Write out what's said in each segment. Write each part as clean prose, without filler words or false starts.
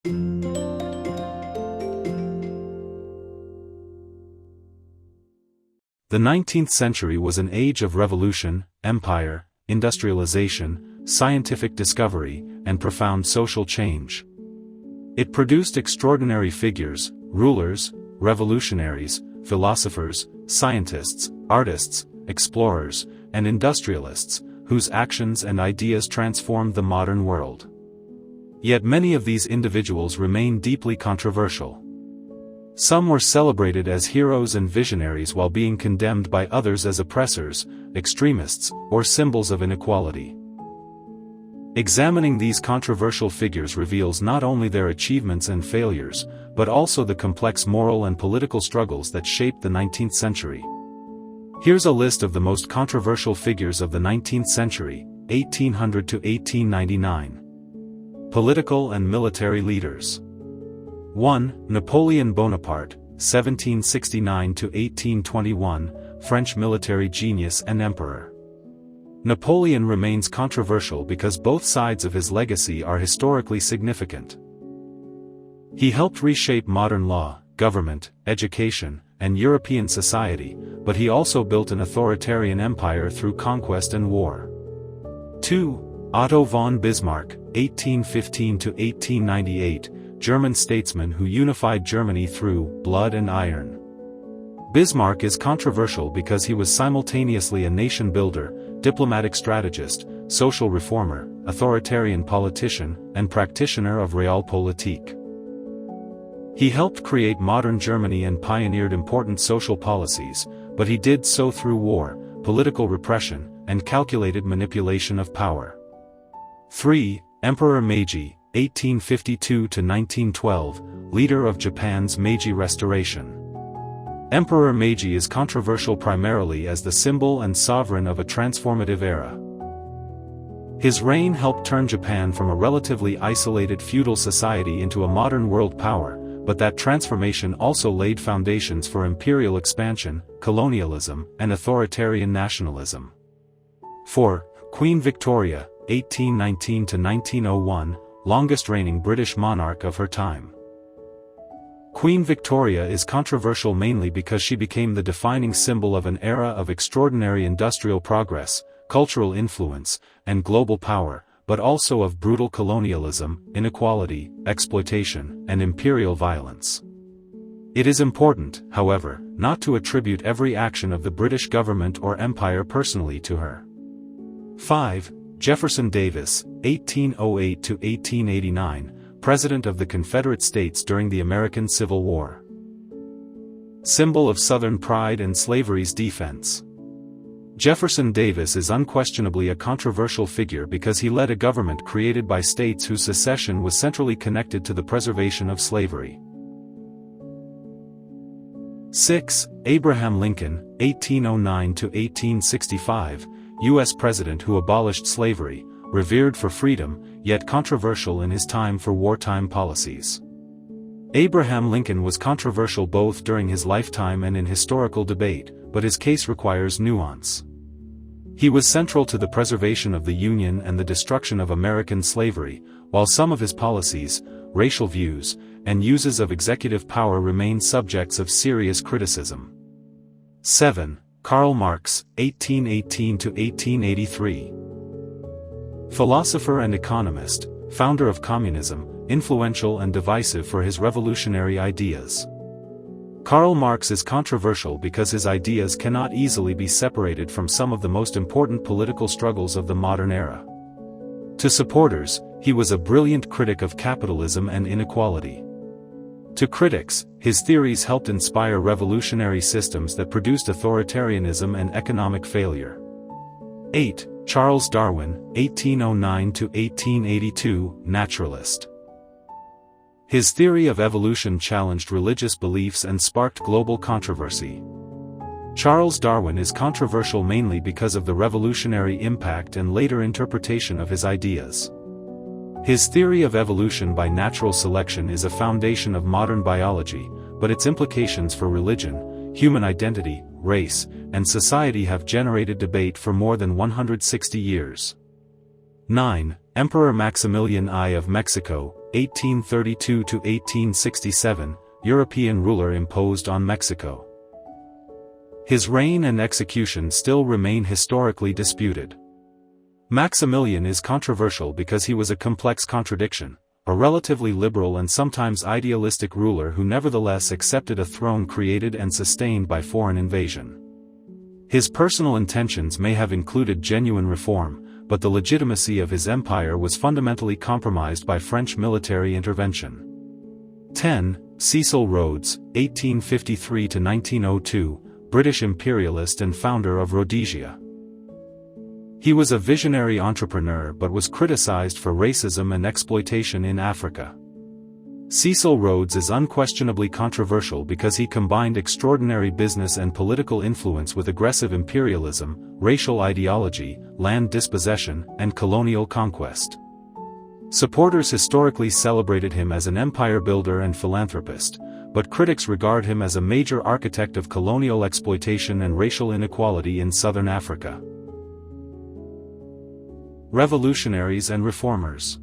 The 19th century was an age of revolution, empire, industrialization, scientific discovery, and profound social change. It produced extraordinary figures, rulers, revolutionaries, philosophers, scientists, artists, explorers, and industrialists, whose actions and ideas transformed the modern world. Yet many of these individuals remain deeply controversial. Some were celebrated as heroes and visionaries while being condemned by others as oppressors, extremists, or symbols of inequality. Examining these controversial figures reveals not only their achievements and failures, but also the complex moral and political struggles that shaped the 19th century. Here's a list of the most controversial figures of the 19th century, 1800 to 1899. Political and military leaders. 1. Napoleon Bonaparte, 1769 to 1821, French military genius and emperor. Napoleon remains controversial because both sides of his legacy are historically significant. He helped reshape modern law, government, education, and European society, but he also built an authoritarian empire through conquest and war. 2. Otto von Bismarck, 1815 to 1898, German statesman who unified Germany through blood and iron. Bismarck is controversial because he was simultaneously a nation builder, diplomatic strategist, social reformer, authoritarian politician, and practitioner of realpolitik. He helped create modern Germany and pioneered important social policies, but he did so through war, political repression, and calculated manipulation of power. 3. Emperor Meiji, 1852 to 1912, leader of Japan's Meiji Restoration. Emperor Meiji is controversial primarily as the symbol and sovereign of a transformative era. His reign helped turn Japan from a relatively isolated feudal society into a modern world power, but that transformation also laid foundations for imperial expansion, colonialism, and authoritarian nationalism. 4. Queen Victoria, 1819 to 1901, longest reigning British monarch of her time. Queen Victoria is controversial mainly because she became the defining symbol of an era of extraordinary industrial progress, cultural influence, and global power, but also of brutal colonialism, inequality, exploitation, and imperial violence. It is important, however, not to attribute every action of the British government or empire personally to her. 5. Jefferson Davis, 1808 to 1889, President of the Confederate States during the American Civil War. Symbol of Southern pride and slavery's defense. Jefferson Davis is unquestionably a controversial figure because he led a government created by states whose secession was centrally connected to the preservation of slavery. 6. Abraham Lincoln, 1809 to 1865, U.S. President who abolished slavery, revered for freedom, yet controversial in his time for wartime policies. Abraham Lincoln was controversial both during his lifetime and in historical debate, but his case requires nuance. He was central to the preservation of the Union and the destruction of American slavery, while some of his policies, racial views, and uses of executive power remain subjects of serious criticism. 7. Karl Marx, 1818 to 1883. Philosopher and economist, founder of communism, influential and divisive for his revolutionary ideas. Karl Marx is controversial because his ideas cannot easily be separated from some of the most important political struggles of the modern era. To supporters, he was a brilliant critic of capitalism and inequality. To critics, his theories helped inspire revolutionary systems that produced authoritarianism and economic failure. 8. Charles Darwin, 1809 to 1882, naturalist. His theory of evolution challenged religious beliefs and sparked global controversy. Charles Darwin is controversial mainly because of the revolutionary impact and later interpretation of his ideas. His theory of evolution by natural selection is a foundation of modern biology, but its implications for religion, human identity, race, and society have generated debate for more than 160 years. 9. Emperor Maximilian I of Mexico, 1832–1867, European ruler imposed on Mexico. His reign and execution still remain historically disputed. Maximilian is controversial because he was a complex contradiction, a relatively liberal and sometimes idealistic ruler who nevertheless accepted a throne created and sustained by foreign invasion. His personal intentions may have included genuine reform, but the legitimacy of his empire was fundamentally compromised by French military intervention. 10. Cecil Rhodes, 1853–1902, British imperialist and founder of Rhodesia. He was a visionary entrepreneur but was criticized for racism and exploitation in Africa. Cecil Rhodes is unquestionably controversial because he combined extraordinary business and political influence with aggressive imperialism, racial ideology, land dispossession, and colonial conquest. Supporters historically celebrated him as an empire builder and philanthropist, but critics regard him as a major architect of colonial exploitation and racial inequality in southern Africa. Revolutionaries and reformers.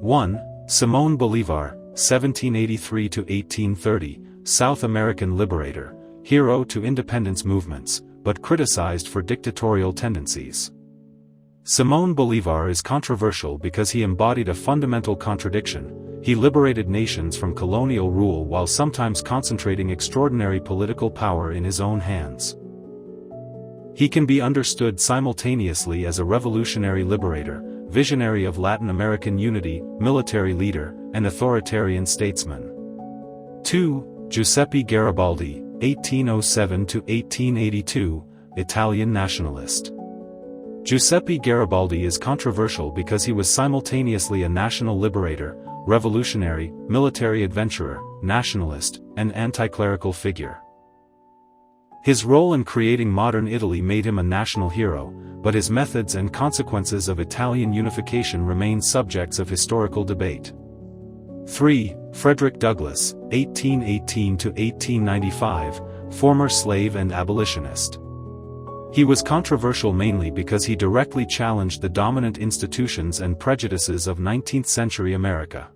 1. Simón Bolívar, 1783–1830, South American liberator, hero to independence movements, but criticized for dictatorial tendencies. Simón Bolívar is controversial because he embodied a fundamental contradiction. He liberated nations from colonial rule while sometimes concentrating extraordinary political power in his own hands. He can be understood simultaneously as a revolutionary liberator, visionary of Latin American unity, military leader, and authoritarian statesman. 2. Giuseppe Garibaldi, 1807–1882, Italian nationalist. Giuseppe Garibaldi is controversial because he was simultaneously a national liberator, revolutionary, military adventurer, nationalist, and anti-clerical figure. His role in creating modern Italy made him a national hero, but his methods and consequences of Italian unification remain subjects of historical debate. 3. Frederick Douglass, 1818–1895, former slave and abolitionist. He was controversial mainly because he directly challenged the dominant institutions and prejudices of 19th-century America.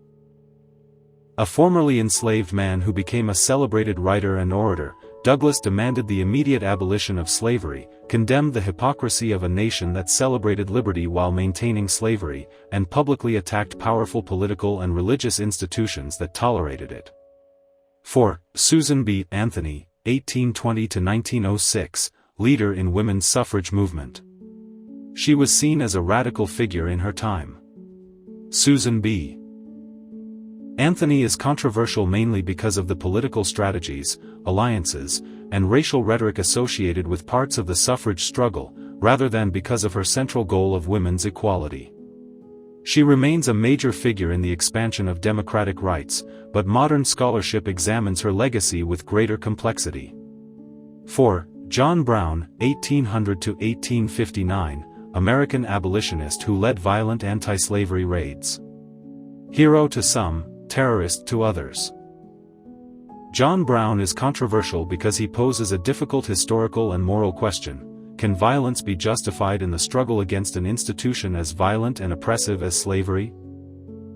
A formerly enslaved man who became a celebrated writer and orator, Douglass demanded the immediate abolition of slavery, condemned the hypocrisy of a nation that celebrated liberty while maintaining slavery, and publicly attacked powerful political and religious institutions that tolerated it. 4. Susan B. Anthony, 1820–1906, leader in women's suffrage movement. She was seen as a radical figure in her time. Susan B. Anthony is controversial mainly because of the political strategies, alliances, and racial rhetoric associated with parts of the suffrage struggle, rather than because of her central goal of women's equality. She remains a major figure in the expansion of democratic rights, but modern scholarship examines her legacy with greater complexity. 4. John Brown, 1800–1859, American abolitionist who led violent anti-slavery raids. Hero to some, terrorist to others. John Brown is controversial because he poses a difficult historical and moral question: can violence be justified in the struggle against an institution as violent and oppressive as slavery?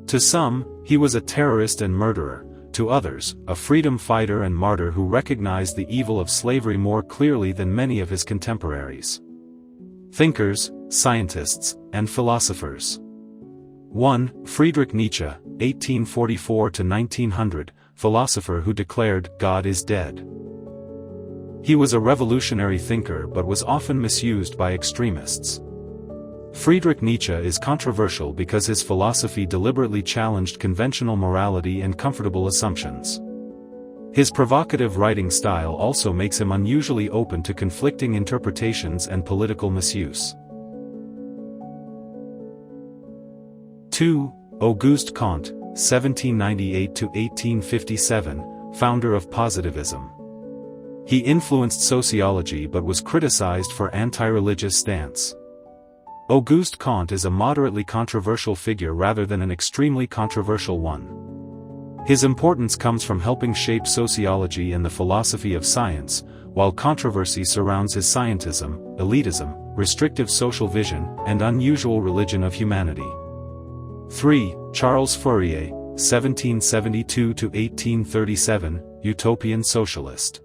To some, he was a terrorist and murderer; to others, a freedom fighter and martyr who recognized the evil of slavery more clearly than many of his contemporaries. Thinkers, scientists, and philosophers. 1. Friedrich Nietzsche, 1844–1900, philosopher who declared, "God is dead." He was a revolutionary thinker but was often misused by extremists. Friedrich Nietzsche is controversial because his philosophy deliberately challenged conventional morality and comfortable assumptions. His provocative writing style also makes him unusually open to conflicting interpretations and political misuse. 2. Auguste Comte, 1798–1857, founder of positivism. He influenced sociology but was criticized for anti-religious stance. Auguste Comte is a moderately controversial figure rather than an extremely controversial one. His importance comes from helping shape sociology and the philosophy of science, while controversy surrounds his scientism, elitism, restrictive social vision, and unusual religion of humanity. 3. Charles Fourier, 1772–1837, utopian socialist.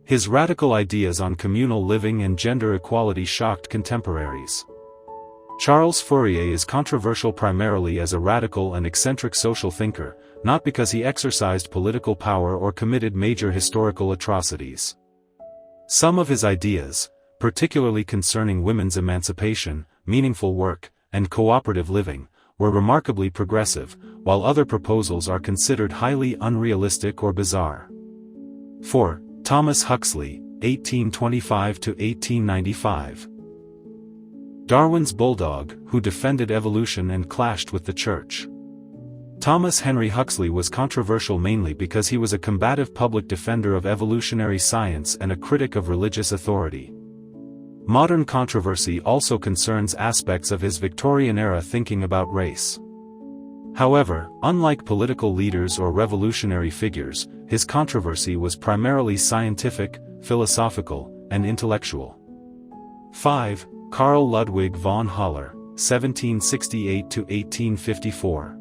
His radical ideas on communal living and gender equality shocked contemporaries. Charles Fourier is controversial primarily as a radical and eccentric social thinker, not because he exercised political power or committed major historical atrocities. Some of his ideas, particularly concerning women's emancipation, meaningful work, and cooperative living, were remarkably progressive, while other proposals are considered highly unrealistic or bizarre. 4. Thomas Huxley, 1825–1895. Darwin's bulldog, who defended evolution and clashed with the Church. Thomas Henry Huxley was controversial mainly because he was a combative public defender of evolutionary science and a critic of religious authority. Modern controversy also concerns aspects of his Victorian-era thinking about race. However, unlike political leaders or revolutionary figures, his controversy was primarily scientific, philosophical, and intellectual. 5. Karl Ludwig von Haller, 1768–1854.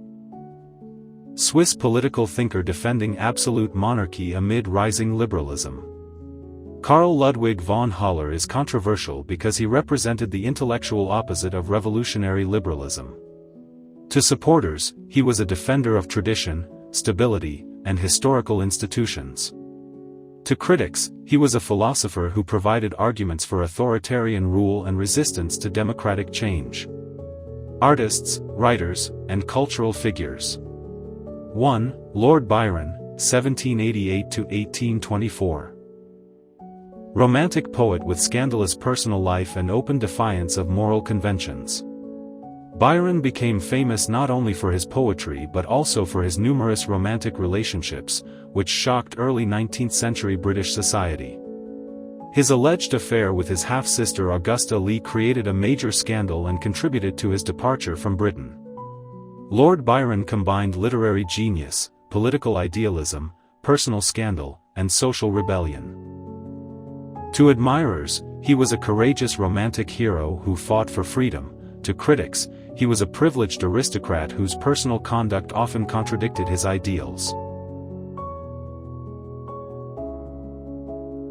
Swiss political thinker defending absolute monarchy amid rising liberalism. Karl Ludwig von Haller is controversial because he represented the intellectual opposite of revolutionary liberalism. To supporters, he was a defender of tradition, stability, and historical institutions. To critics, he was a philosopher who provided arguments for authoritarian rule and resistance to democratic change. Artists, writers, and cultural figures. 1. Lord Byron, 1788–1824. Romantic poet with scandalous personal life and open defiance of moral conventions. Byron became famous not only for his poetry but also for his numerous romantic relationships, which shocked early 19th-century British society. His alleged affair with his half-sister Augusta Lee created a major scandal and contributed to his departure from Britain. Lord Byron combined literary genius, political idealism, personal scandal, and social rebellion. To admirers, he was a courageous romantic hero who fought for freedom. To critics, he was a privileged aristocrat whose personal conduct often contradicted his ideals.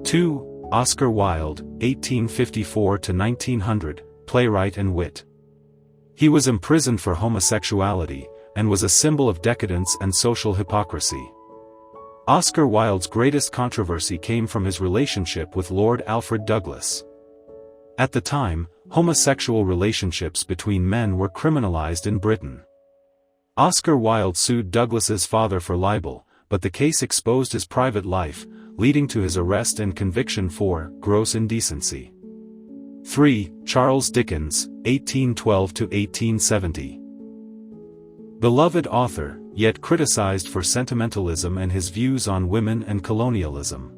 2. Oscar Wilde, 1854–1900, playwright and wit. He was imprisoned for homosexuality, and was a symbol of decadence and social hypocrisy. Oscar Wilde's greatest controversy came from his relationship with Lord Alfred Douglas. At the time, homosexual relationships between men were criminalized in Britain. Oscar Wilde sued Douglas's father for libel, but the case exposed his private life, leading to his arrest and conviction for gross indecency. 3. Charles Dickens, 1812–1870. Beloved author, yet criticized for sentimentalism and his views on women and colonialism.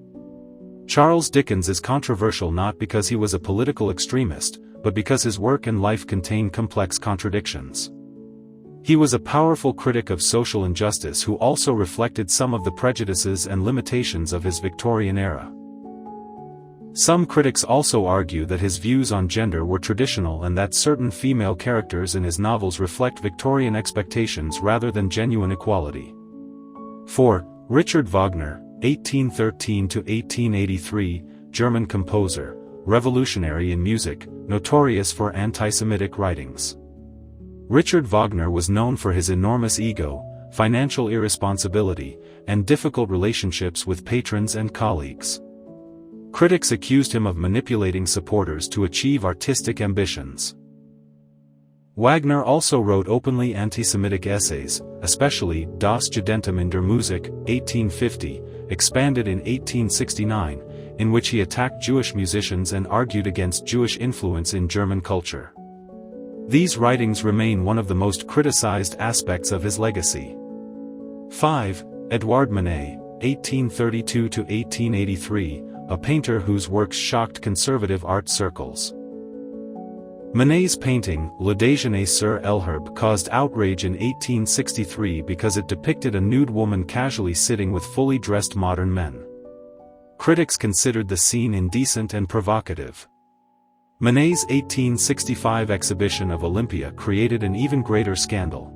Charles Dickens is controversial not because he was a political extremist, but because his work and life contain complex contradictions. He was a powerful critic of social injustice who also reflected some of the prejudices and limitations of his Victorian era. Some critics also argue that his views on gender were traditional and that certain female characters in his novels reflect Victorian expectations rather than genuine equality. 4. Richard Wagner, 1813–1883, German composer, revolutionary in music, notorious for anti-Semitic writings. Richard Wagner was known for his enormous ego, financial irresponsibility, and difficult relationships with patrons and colleagues. Critics accused him of manipulating supporters to achieve artistic ambitions. Wagner also wrote openly anti-Semitic essays, especially Das Judentum in der Musik, 1850, expanded in 1869, in which he attacked Jewish musicians and argued against Jewish influence in German culture. These writings remain one of the most criticized aspects of his legacy. 5. Edouard Manet, 1832–1883, a painter whose works shocked conservative art circles. Manet's painting, Le Déjeuner sur l'herbe, caused outrage in 1863 because it depicted a nude woman casually sitting with fully dressed modern men. Critics considered the scene indecent and provocative. Manet's 1865 exhibition of Olympia created an even greater scandal.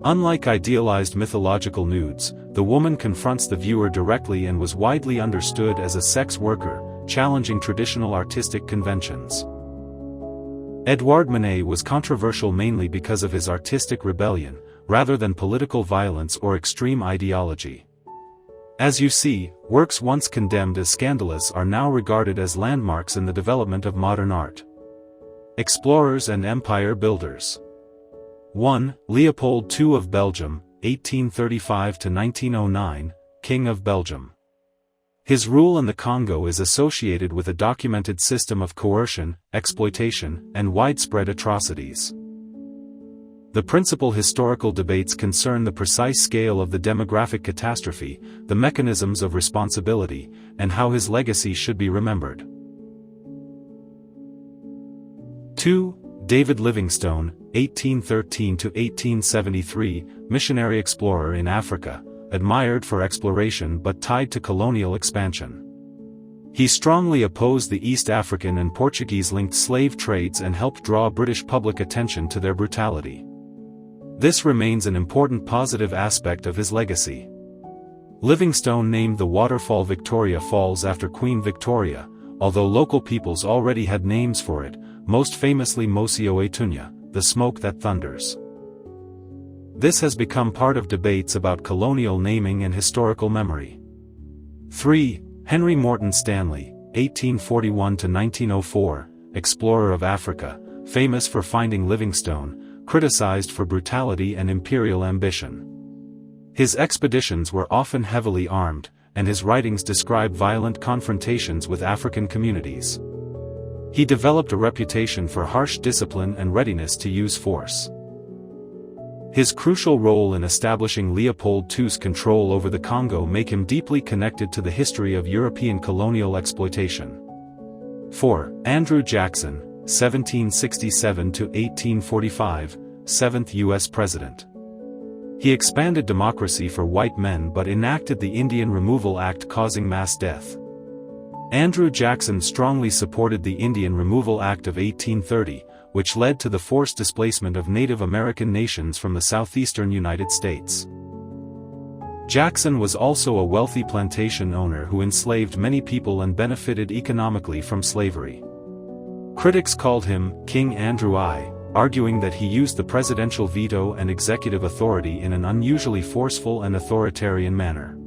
Unlike idealized mythological nudes, the woman confronts the viewer directly and was widely understood as a sex worker, challenging traditional artistic conventions. Edouard Manet was controversial mainly because of his artistic rebellion, rather than political violence or extreme ideology. As you see, works once condemned as scandalous are now regarded as landmarks in the development of modern art. Explorers and Empire Builders. 1. Leopold II of Belgium, 1835–1909, King of Belgium. His rule in the Congo is associated with a documented system of coercion, exploitation, and widespread atrocities. The principal historical debates concern the precise scale of the demographic catastrophe, the mechanisms of responsibility, and how his legacy should be remembered. 2. David Livingstone, 1813–1873, missionary explorer in Africa, admired for exploration but tied to colonial expansion. He strongly opposed the East African and Portuguese-linked slave trades and helped draw British public attention to their brutality. This remains an important positive aspect of his legacy. Livingstone named the waterfall Victoria Falls after Queen Victoria, although local peoples already had names for it, most famously Mosio Etunya, the smoke that thunders. This has become part of debates about colonial naming and historical memory. 3. Henry Morton Stanley, 1841–1904, explorer of Africa, famous for finding Livingstone, criticized for brutality and imperial ambition. His expeditions were often heavily armed, and his writings describe violent confrontations with African communities. He developed a reputation for harsh discipline and readiness to use force. His crucial role in establishing Leopold II's control over the Congo make him deeply connected to the history of European colonial exploitation. 4. Andrew Jackson, 1767–1845, 7th U.S. President. He expanded democracy for white men but enacted the Indian Removal Act causing mass death. Andrew Jackson strongly supported the Indian Removal Act of 1830, which led to the forced displacement of Native American nations from the southeastern United States. Jackson was also a wealthy plantation owner who enslaved many people and benefited economically from slavery. Critics called him King Andrew I, arguing that he used the presidential veto and executive authority in an unusually forceful and authoritarian manner.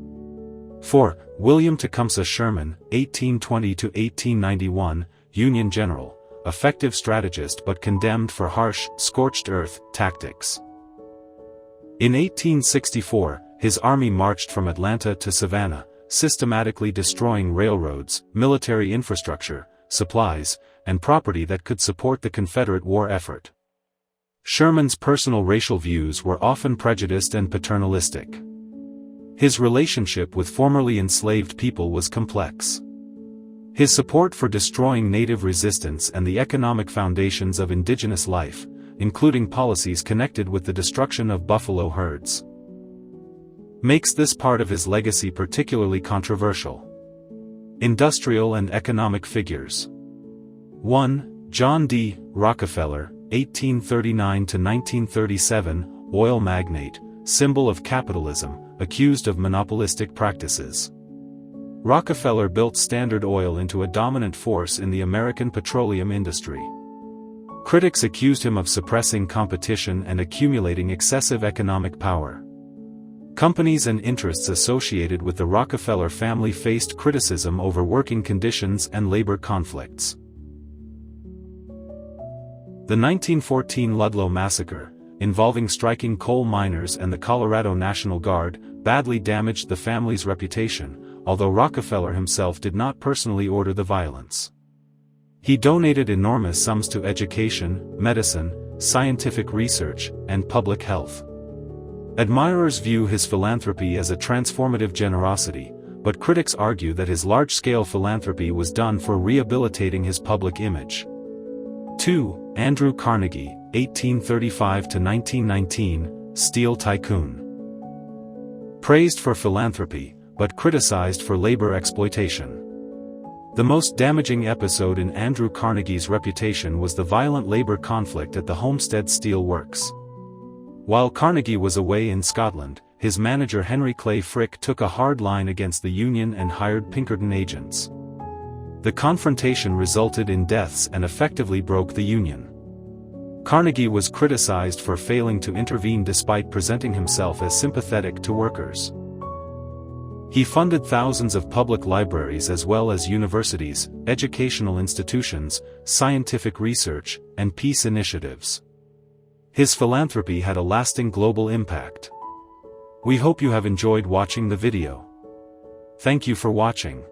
4. William Tecumseh Sherman, 1820–1891, Union General, effective strategist but condemned for harsh, scorched earth tactics. In 1864, his army marched from Atlanta to Savannah, systematically destroying railroads, military infrastructure, supplies, and property that could support the Confederate war effort. Sherman's personal racial views were often prejudiced and paternalistic. His relationship with formerly enslaved people was complex. His support for destroying native resistance and the economic foundations of indigenous life, including policies connected with the destruction of buffalo herds, makes this part of his legacy particularly controversial. Industrial and economic figures. 1. John D. Rockefeller, 1839–1937, oil magnate, symbol of capitalism, accused of monopolistic practices. Rockefeller built Standard Oil into a dominant force in the American petroleum industry. Critics accused him of suppressing competition and accumulating excessive economic power. Companies and interests associated with the Rockefeller family faced criticism over working conditions and labor conflicts. The 1914 Ludlow Massacre, involving striking coal miners and the Colorado National Guard, badly damaged the family's reputation, although Rockefeller himself did not personally order the violence. He donated enormous sums to education, medicine, scientific research, and public health. Admirers view his philanthropy as a transformative generosity, but critics argue that his large-scale philanthropy was done for rehabilitating his public image. 2. Andrew Carnegie, 1835–1919, steel tycoon. Praised for philanthropy, but criticized for labor exploitation. The most damaging episode in Andrew Carnegie's reputation was the violent labor conflict at the Homestead Steel Works. While Carnegie was away in Scotland, his manager Henry Clay Frick took a hard line against the Union and hired Pinkerton agents. The confrontation resulted in deaths and effectively broke the Union. Carnegie was criticized for failing to intervene despite presenting himself as sympathetic to workers. He funded thousands of public libraries as well as universities, educational institutions, scientific research, and peace initiatives. His philanthropy had a lasting global impact. We hope you have enjoyed watching the video. Thank you for watching.